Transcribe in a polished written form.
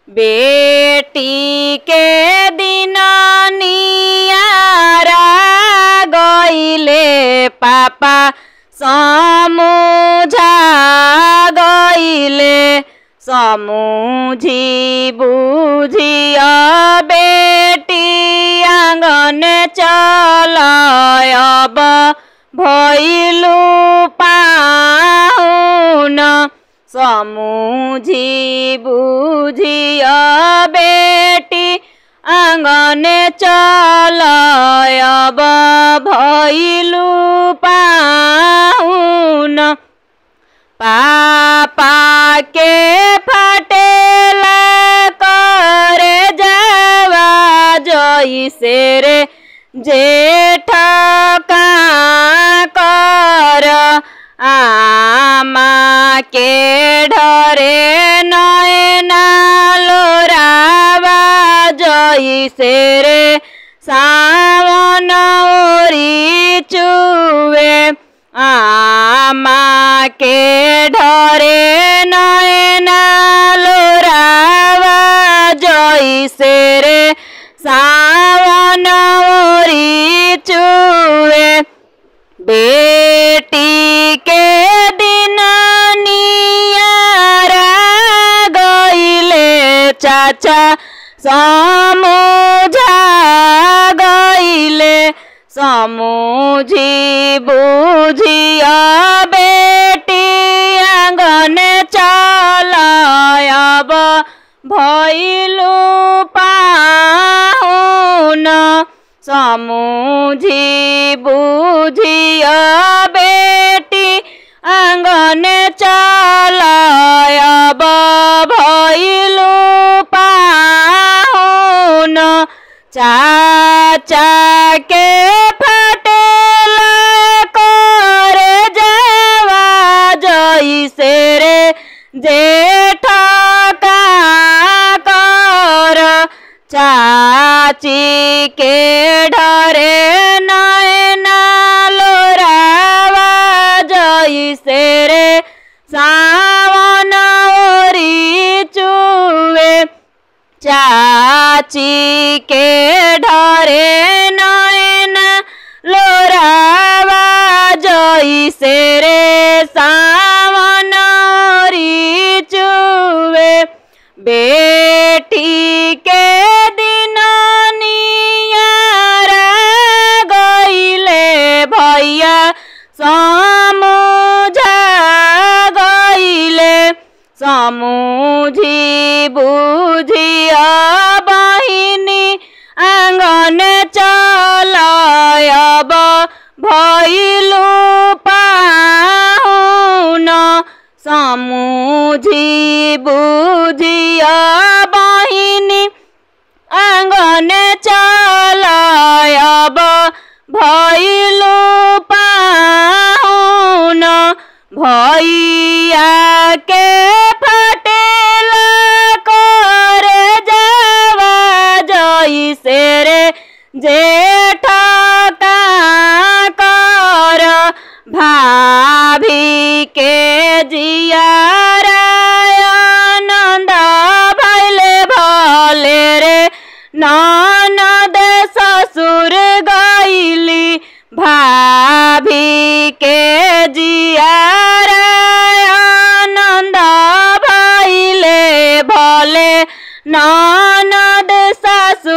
बेटी के दिन नियारा गईले पापा समझा गईले समझी बुझिया बेटी आंगन चल अब भइलु पाहुन समझी बुझिया बेटी आंगन चल अब भइलु पाहुन पापा के फटेला करे जावा जइसे रे जेठ का कर आमा के ढरे नयना लोरावा जइसे रे सावन ओरी चुवे आमा के ढरे नयना लोरावा जइसे रे सावन ओरी चुवे बेटी के दिन नियारा गईले चाचा समझा गईले समझी बुझिया बेटी आंगन चल अब भइलु पाहुन समझी बुझिया बेटी आंगन चल अब भइलु पाहुन चाचा के फटेला करे जावा जइसे रे जेठ का कर चाची के ढरे नयना लोरावा जइसे रे सावन ओरी चुवे चाची के ढरे नयना लोरावा जइसे रे सावन ओरी चुवे बेटी के दिन नियारा गईले भैया समझा गईले समझी बुझिया बहिनी आंगन चल अब भइलु पाहुन समझी बुझिया बहिनी आंगन चल अब भइलु पाहुन भैया के फटेला करे जावा जइसे रे जेठ का कर भाभी के जियारा आनंद भइले भले रे ननद ससुर गईली भाभी के जियारा आनंद भइले भले ननद ससुर